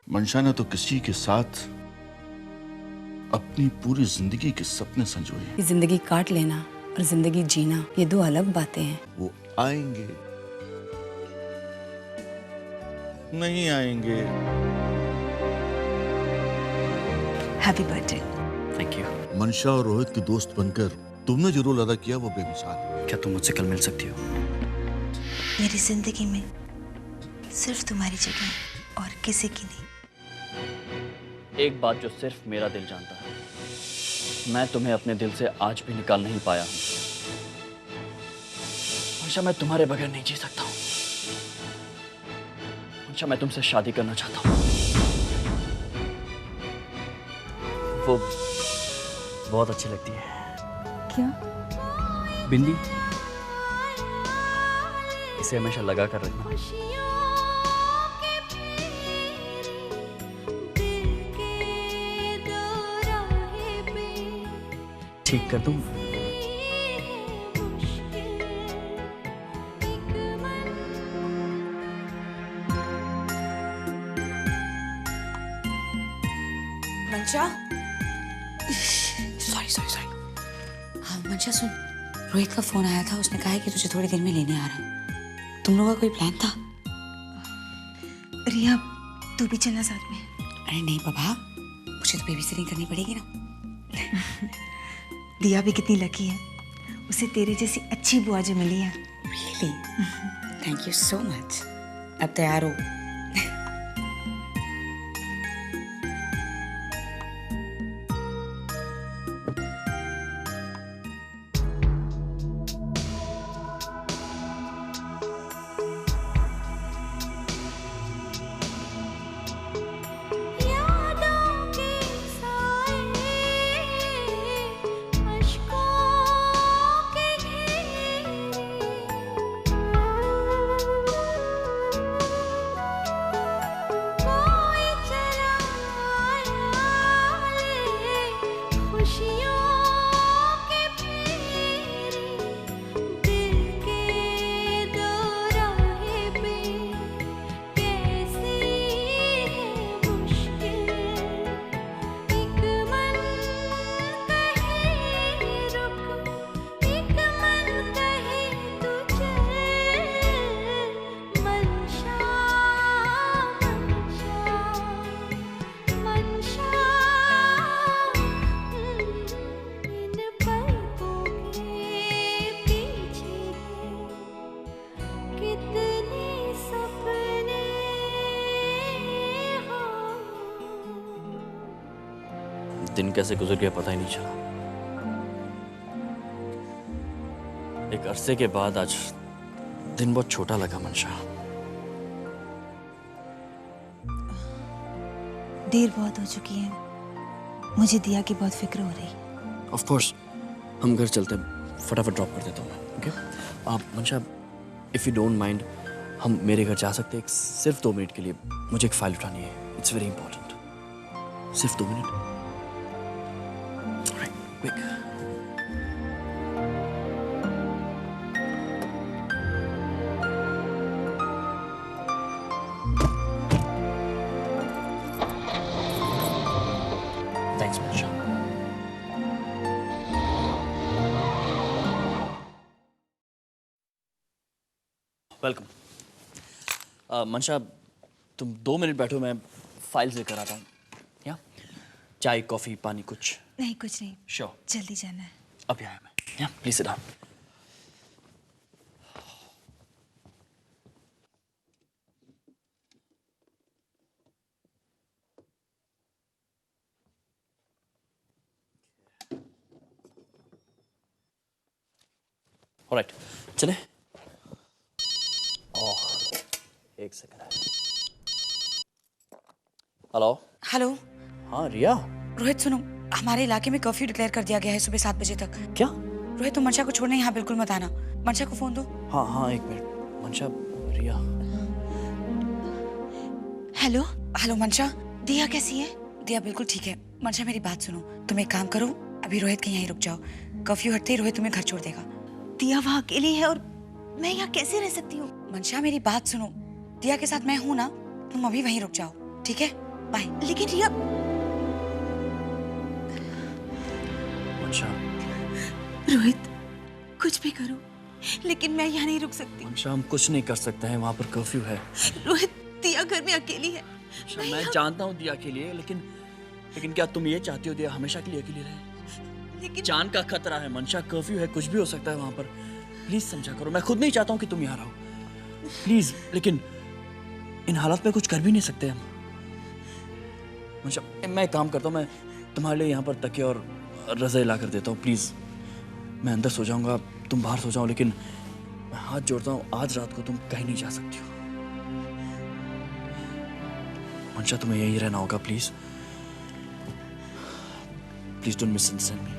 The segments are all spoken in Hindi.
मंशा ने तो किसी के साथ अपनी पूरी जिंदगी के सपने संजोए। ये जिंदगी काट लेना और जिंदगी जीना ये दो अलग बातें हैं। वो आएंगे नहीं आएंगे। Happy birthday. Thank you. मंशा और रोहित की दोस्त बनकर तुमने जो रोल अदा किया वो बेमिसाल। क्या तुम मुझसे कल मिल सकती हो? मेरी जिंदगी में सिर्फ तुम्हारी जगह और किसी की नहीं। एक बात जो सिर्फ मेरा दिल जानता है, मैं तुम्हें अपने दिल से आज भी निकाल नहीं पाया हूं। मंशा, मैं तुम्हारे बगैर नहीं जी सकता हूं। मंशा, मैं तुमसे शादी करना चाहता हूं। वो बहुत अच्छी लगती है। क्या? बिंदी। इसे हमेशा लगा कर रखना। ठीक कर दूं? मंशा, सॉरी। हाँ मंशा सुन, रोहित का फोन आया था। उसने कहा है कि तुझे थोड़ी देर में लेने आ रहा है। तुम लोगों का कोई प्लान था? रिया, तू भी चलना साथ में। अरे नहीं बाबा, मुझे तो बेबी सिटिंग करनी पड़ेगी ना। दिया भी कितनी लकी है, उसे तेरे जैसी अच्छी बुआ जो मिली है। Really? Thank you so much. अब तैयार हो? दिन कैसे गुजर गया पता ही नहीं चला। एक अरसे के बाद आज दिन बहुत छोटा लगा मंशा। देर बहुत हो चुकी है, मुझे दिया की बहुत फिक्र हो रही। ऑफ कोर्स, हम घर चलते हैं, फटाफट ड्रॉप कर देता हूँ मैं। ओके? आप मंशा, इफ यू डोंट माइंड, हम मेरे घर जा सकते हैं सिर्फ 2 मिनट के लिए? मुझे एक फाइल उठानी है, इट्स वेरी इंपॉर्टेंट। सिर्फ 2 minute. Quick. Thanks, Marsha. Welcome. मंशा, तुम 2 मिनट बैठो, मैं फाइल्स लेकर आता हूँ। या चाय, कॉफ़ी, पानी कुछ? नहीं, कुछ नहीं। श्योर। जल्दी जाना है। अभी आया मैं। या प्लीज सिट डाउन। ऑलराइट, चले। ओह, एक सेकंड। हेलो। हेलो हाँ रिया। रोहित, सुनो, हमारे इलाके में कर्फ्यू डिक्लेयर कर दिया गया है सुबह 7 बजे तक। क्या? रोहित, तुम मंशा को छोड़ने यहाँ बिल्कुल मत आना। मंशा को फोन दो। हाँ हाँ, एक मिनट। मंशा, रिया। हेलो हेलो मंशा, दिया कैसी है? दिया बिल्कुल ठीक है। मंशा मेरी बात सुनो, तुम एक काम करो, अभी रोहित के यहीं रुक जाओ। कर्फ्यू हटते ही रोहित तुम्हें घर छोड़ देगा। दिया वहाँ अकेली है और मैं यहाँ कैसे रह सकती हूँ? मंशा मेरी बात सुनो, दिया के साथ मैं हूँ ना, तुम अभी वहीं रुक जाओ, ठीक है? बाय। लेकिन रिया, मंशा। रोहित, कुछ भी करो, लेकिन मैं यहाँ नहीं रुक सकती। मंशा, हम कुछ नहीं कर सकते हैं, वहाँ पर कर्फ्यू है। रोहित, दिया घर में अकेली है। मैं जानता हूँ दिया के लिए, लेकिन क्या तुम ये चाहती हो दिया हमेशा के लिए अकेली रहे? लेकिन जान का खतरा है मंशा, कर्फ्यू है, कुछ भी हो सकता है वहाँ पर। प्लीज समझा करो, मैं खुद नहीं चाहता हूँ कि तुम यहाँ रहो, प्लीज। लेकिन इन हालात में कुछ कर भी नहीं सकते हम। मंशा, मैं एक काम करता हूँ, मैं तुम्हारे लिए यहाँ पर तकिया और रज़ाई ला कर देता हूँ, प्लीज। मैं अंदर सो जाऊंगा, तुम बाहर सो जाओ, लेकिन मैं हाथ जोड़ता हूँ, आज रात को तुम कहीं नहीं जा सकती हो। मंशा, तुम्हें यहीं रहना होगा, प्लीज। प्लीज डोंट मिसअंडरस्टैंड मी।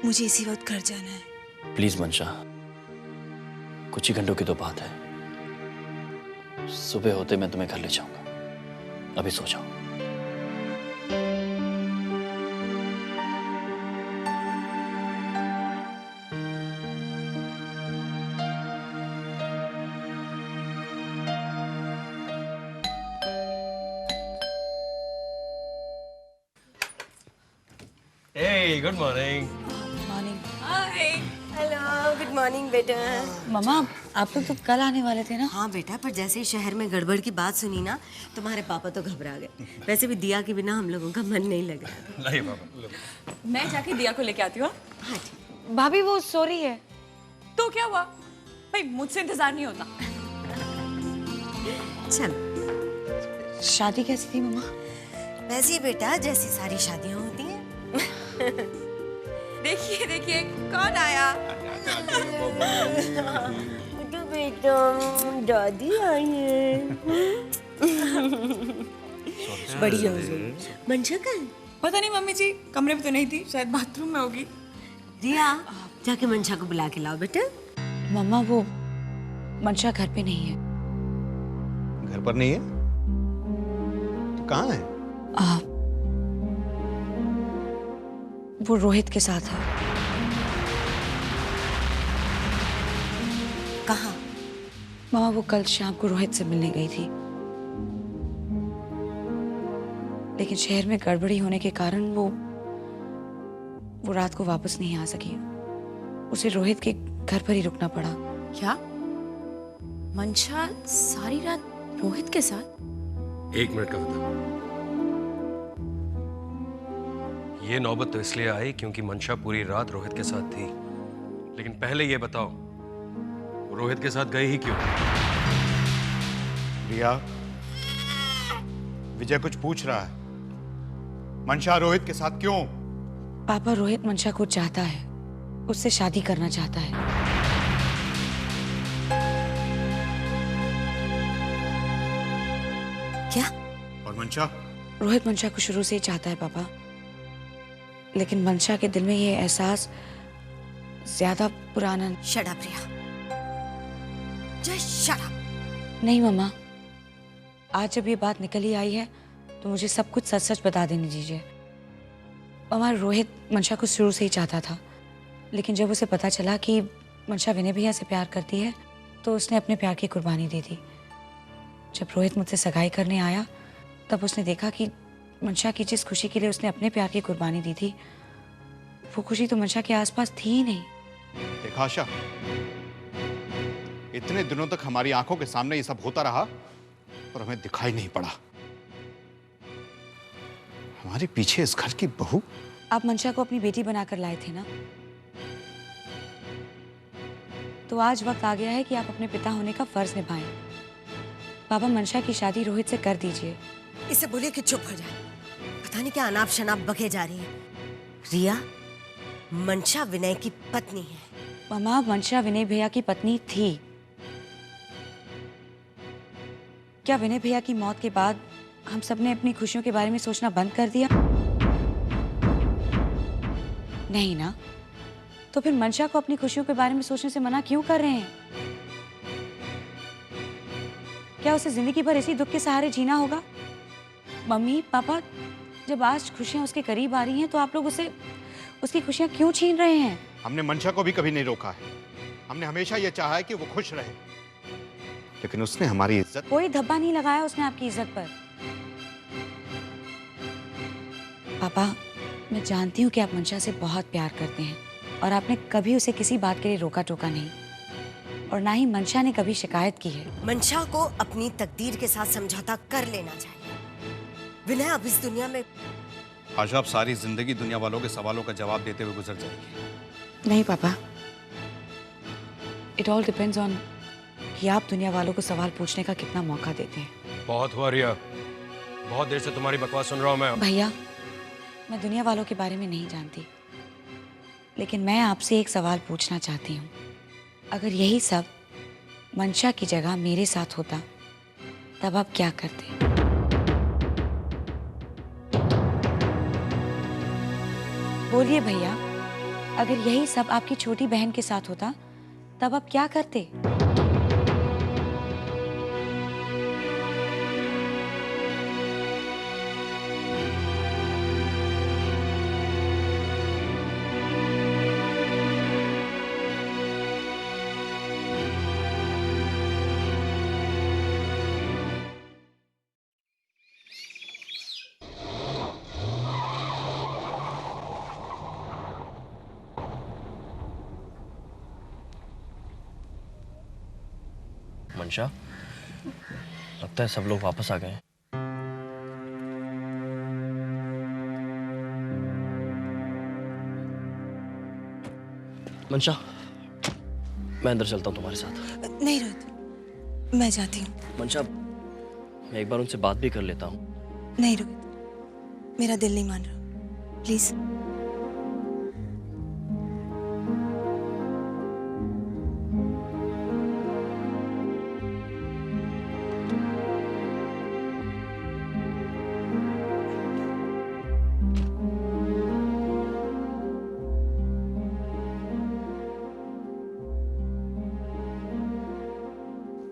मुझे इसी वक्त घर जाना है। प्लीज मंशा, कुछ ही घंटों की तो बात है। सुबह होते मैं तुम्हें घर ले जाऊंगा, अभी सो जाओ। Hey, good morning. Morning. Hello, good morning बेटा। मम्मा, आप लोग तो कल आने वाले थे ना? हाँ बेटा, पर जैसे ही शहर में गड़बड़ की बात सुनी ना, तुम्हारे पापा तो घबरा गए। वैसे भी दिया के बिना हम लोगों का मन नहीं लग रहा था। नहीं पापा। मैं जाके दिया को लेके आती हूँ। हाँ ठीक। भाभी वो सो रही है। तो क्या हुआ भाई, मुझसे इंतजार नहीं होता। चलो। शादी कैसी थी मम्मा? वैसे ही बेटा, जैसी सारी शादियां होती हैं। देखिए देखिए कौन आया। तो बेटा, दादी आई है। बढ़िया हो गई। मंशा कहाँ है? पता नहीं मम्मी जी, कमरे में तो नहीं थी, शायद बाथरूम में होगी। रिया, जाके मंशा को बुला के लाओ बेटा। मम्मा, वो मंशा घर पे नहीं है। घर पर नहीं है? तो कहाँ है? वो रोहित के साथ है। कहाँ? मामा, वो कल शाम को रोहित से मिलने गई थी, लेकिन शहर में गड़बड़ी होने के कारण वो रात को वापस नहीं आ सकी। उसे रोहित के घर पर ही रुकना पड़ा। क्या मंशा सारी रात रोहित के साथ? 1 मिनट का बता। ये नौबत तो इसलिए आई क्योंकि मंशा पूरी रात रोहित के साथ थी, लेकिन पहले ये बताओ, वो रोहित के साथ गए ही क्यों? रिया, विजय कुछ पूछ रहा है। मंशा रोहित के साथ क्यों? पापा, रोहित मंशा को चाहता है, उससे शादी करना चाहता है। क्या? और मंशा? रोहित मंशा को शुरू से ही चाहता है पापा, लेकिन मंशा के दिल में ये एहसास ज्यादा पुराना। शट अप रिया, जस्ट शट अप। नहीं मम्मा, आज जब ये बात निकल ही आई है तो मुझे सब कुछ सच सच बता देने दीजिए। मम्मा, रोहित मंशा को शुरू से ही चाहता था, लेकिन जब उसे पता चला कि मंशा विनय भैया से प्यार करती है तो उसने अपने प्यार की कुर्बानी दे दी। जब रोहित मुझसे सगाई करने आया तब उसने देखा कि मंशा की जिस खुशी के लिए उसने अपने प्यार की कुर्बानी दी थी, वो खुशी तो मंशा के आसपास थी ही नहीं। देखा आशा, इतने दिनों तक हमारी आंखों के सामने ये सब होता रहा और हमें दिखाई नहीं पड़ा। हमारे पीछे इस घर की बहू। आप मंशा को अपनी बेटी बनाकर लाए थे ना, तो आज वक्त आ गया है कि आप अपने पिता होने का फर्ज निभाएं। पापा, मंशा की शादी रोहित से कर दीजिए। इसे बोलिए कि चुप हो जाए। पता नहीं क्या अनाप शनाप बके जा रही है। रिया, मंशा विनय की पत्नी है। मम्मा, मंशा विनय भैया की पत्नी थी। क्या विनय भैया की मौत के बाद हम सबने अपनी खुशियों के बारे में सोचना बंद कर दिया? नहीं ना, तो फिर मंशा को अपनी खुशियों के बारे में सोचने से मना क्यों कर रहे हैं? क्या उसे जिंदगी भर इसी दुख के सहारे जीना होगा? मम्मी पापा, जब आज खुशियां उसके करीब आ रही हैं तो आप लोग उसे उसकी खुशियां क्यों छीन रहे हैं? हमने मंशा को भी कभी नहीं रोका है। हमने हमेशा ये चाहा है कि वो खुश रहे, लेकिन उसने हमारी इज्जत। कोई धब्बा नहीं लगाया उसने आपकी इज्जत पर। पापा, मैं जानती हूँ कि आप मंशा से बहुत प्यार करते हैं और आपने कभी उसे किसी बात के लिए रोका टोका नहीं, और ना ही मंशा ने कभी शिकायत की है। मंशा को अपनी तकदीर के साथ समझौता कर लेना चाहिए। विनय अब इस दुनिया में। आशा, अब सारी जिंदगी दुनिया वालों के सवालों का जवाब देते हुए गुजर जाएगी। नहीं पापा, इट ऑल डिपेंड्स ऑन कि आप दुनिया वालों को सवाल पूछने का कितना मौका देते हैं। बहुत हुआ रिया, बहुत देर से तुम्हारी बकवास सुन रहा हूं मैं। भैया, मैं दुनिया वालों के बारे में नहीं जानती, लेकिन मैं आपसे एक सवाल पूछना चाहती हूँ। अगर यही सब मंशा की जगह मेरे साथ होता तब आप क्या करते? बोलिए भैया, अगर यही सब आपकी छोटी बहन के साथ होता तब आप क्या करते? मंशा, लगता है सब लोग वापस आ गए हैं। मंशा, मैं अंदर चलता हूँ तुम्हारे साथ। नहीं रोहित, मैं जाती हूँ। मंशा, मैं एक बार उनसे बात भी कर लेता हूँ। नहीं रोहित, मेरा दिल नहीं मान रहा, प्लीज।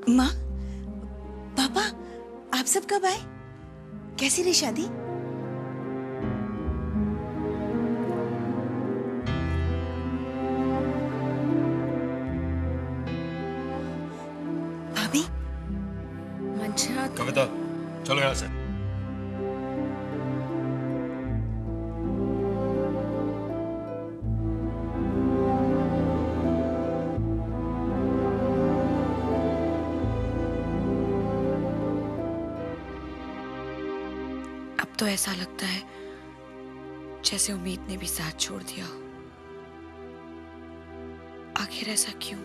माँ, पापा, आप सब कब आए? कैसी रही शादी? भाभी, मंशा, कविता, चलो यहाँ से। अब तो ऐसा लगता है जैसे उम्मीद ने भी साथ छोड़ दिया हो। आखिर ऐसा क्यों?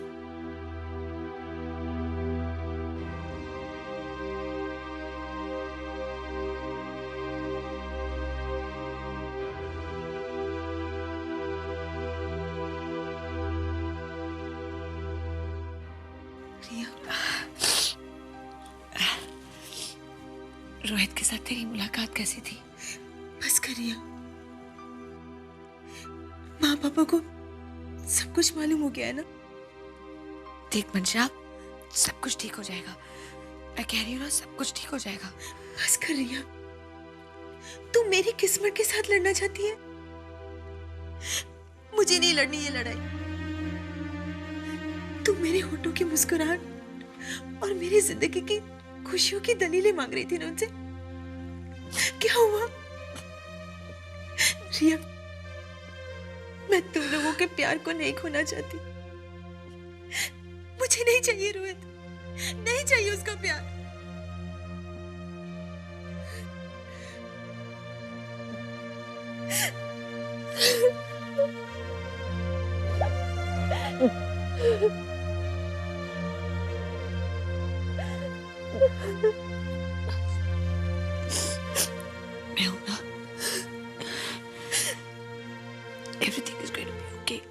रोहित के साथ तेरी मुलाकात कैसी थी? बस कर रिया, माँ पापा को सब कुछ मालूम हो गया है ना? देख मंशा, सब कुछ ठीक हो जाएगा। मैं कह रही हूँ ना, सब कुछ ठीक हो जाएगा। बस कर रिया, तू मेरी किस्मत के साथ लड़ना चाहती है? मुझे नहीं लड़नी ये लड़ाई। तू मेरे होठों की मुस्कुराहट और मेरी जिंदगी की खुशियों की दलीलें मांग रही थी ना उनसे। क्या हुआ रिया? मैं तुम लोगों के प्यार को नहीं खोना चाहती। मुझे नहीं चाहिए रोहित, नहीं चाहिए उसका प्यार। मैं हूं ना। Everything is going to be okay.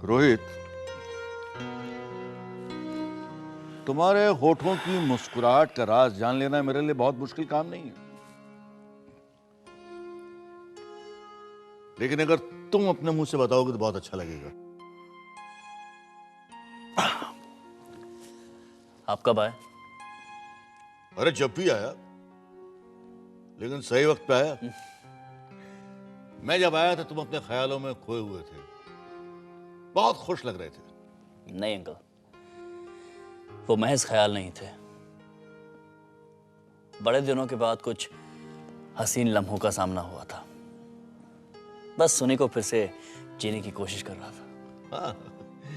Rohit, तुम्हारे होठों की मुस्कुराहट का राज जान लेना मेरे लिए बहुत मुश्किल काम नहीं है, लेकिन अगर तुम अपने मुंह से बताओगे तो बहुत अच्छा लगेगा। आप कब आए? अरे जब भी आया, लेकिन सही वक्त पे आया। मैं जब आया था तुम अपने ख्यालों में खोए हुए थे, बहुत खुश लग रहे थे। नहीं अंकल, वो महज ख्याल नहीं थे। बड़े दिनों के बाद कुछ हसीन लम्हों का सामना हुआ था। बस सुनी को फिर से जीने की कोशिश कर रहा था। हाँ,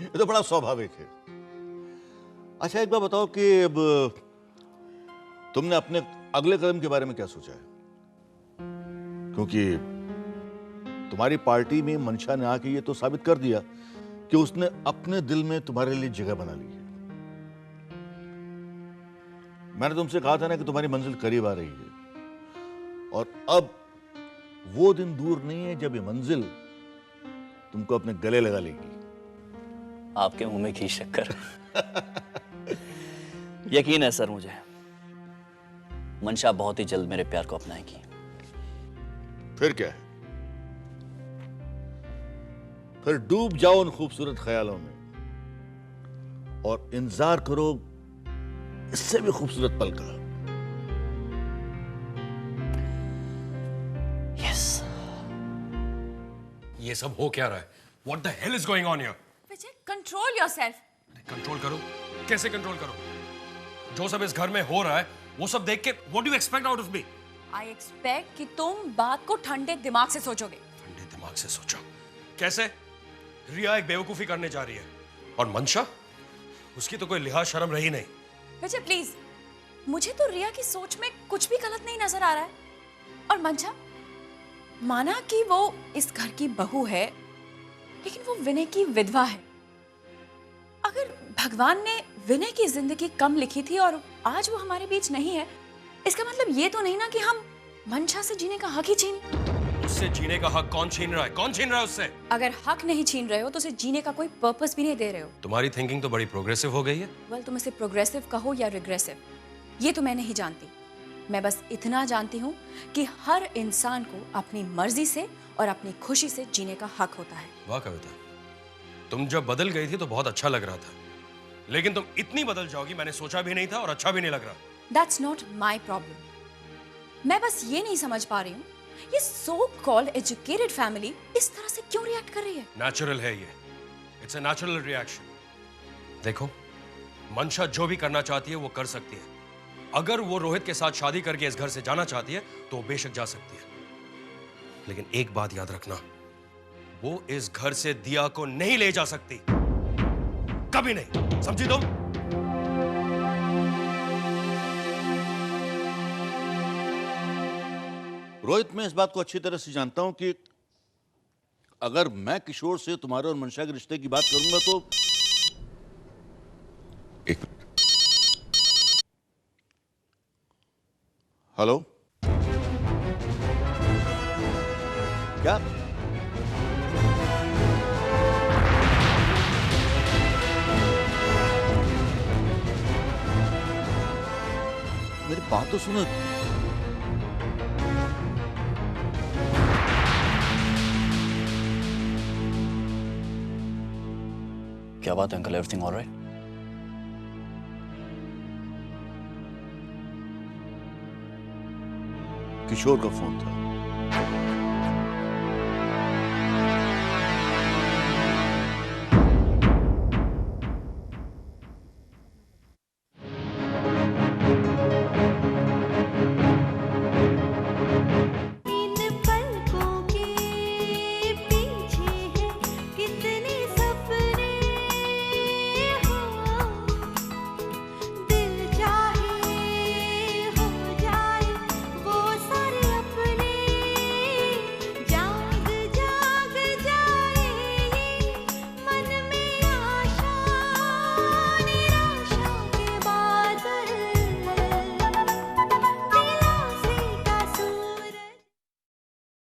ये तो बड़ा स्वाभाविक है। अच्छा एक बात बताओ कि अब तुमने अपने अगले कदम के बारे में क्या सोचा है? क्योंकि तुम्हारी पार्टी में मंशा ने आके ये तो साबित कर दिया कि उसने अपने दिल में तुम्हारे लिए जगह बना ली है। मैंने तुमसे कहा था ना कि तुम्हारी मंजिल करीब आ रही है, और अब वो दिन दूर नहीं है जब ये मंजिल तुमको अपने गले लगा लेगी। आपके मुंह में घी शक्कर। यकीन है सर मुझे, मंशा बहुत ही जल्द मेरे प्यार को अपनाएगी। फिर क्या है? फिर डूब जाओ उन खूबसूरत ख्यालों में और इंतजार करो इससे भी खूबसूरत पल का। यस। ये सब हो क्या रहा है? What the hell is going on here? Vijay, control yourself. Control करो? कैसे कंट्रोल करो? जो सब इस घर में हो रहा है वो सब देख के what do you expect out of me? I expect कि तुम बात को ठंडे दिमाग से सोचोगे। ठंडे दिमाग से सोचो। कैसे? रिया एक बेवकूफी करने जा रही है, और मंशा, उसकी तो कोई लिहाज शर्म रही नहीं। विजय प्लीज, मुझे तो रिया की सोच में कुछ भी गलत नहीं नजर आ रहा है। और मंशा, माना कि वो इस घर की बहू है, लेकिन वो विनय की विधवा है। अगर भगवान ने विनय की जिंदगी कम लिखी थी और आज वो हमारे बीच नहीं है, इसका मतलब ये तो नहीं ना कि हम मंशा से जीने का हक ही छीन। उससे जीने का हक कौन छीन रहा है? कौन छीन रहा है उससे? अगर हक नहीं छीन रहे हो तो उसे जीने का कोई पर्पस भी नहीं दे रहे हो। तुम्हारी थिंकिंग तो बड़ी प्रोग्रेसिव हो गई है। वेल, तुम इसे प्रोग्रेसिव कहो या रिग्रेसिव, ये तो मैं नहीं जानती। मैं बस इतना जानती हूँ कि हर इंसान को अपनी मर्जी से और अपनी खुशी से जीने का हक होता है। वाह कविता, तुम जब बदल गई थी तो बहुत अच्छा लग रहा था, लेकिन तुम इतनी बदल जाओगी मैंने सोचा भी नहीं था, और अच्छा भी नहीं लग रहा। That's not my problem। मैं बस ये नहीं समझ पा रही हूँ, ये so called educated family इस तरह से क्यों रिएक्ट कर रही है? नेचुरल है ये, इट्स अ नेचुरल रिएक्शन। देखो, मंशा जो भी करना चाहती है वो कर सकती है। अगर वो रोहित के साथ शादी करके इस घर से जाना चाहती है तो वो बेशक जा सकती है, लेकिन एक बात याद रखना, वो इस घर से दिया को नहीं ले जा सकती, कभी नहीं, समझी तुम? रोहित, मैं इस बात को अच्छी तरह से जानता हूं कि अगर मैं किशोर से तुम्हारे और मंशा के रिश्ते की बात करूंगा तो एक मिनट। हेलो, क्या? मेरी बात तो सुनो। क्या बात है अंकल, एवरीथिंग ऑलराइट? किशोर का फोन था।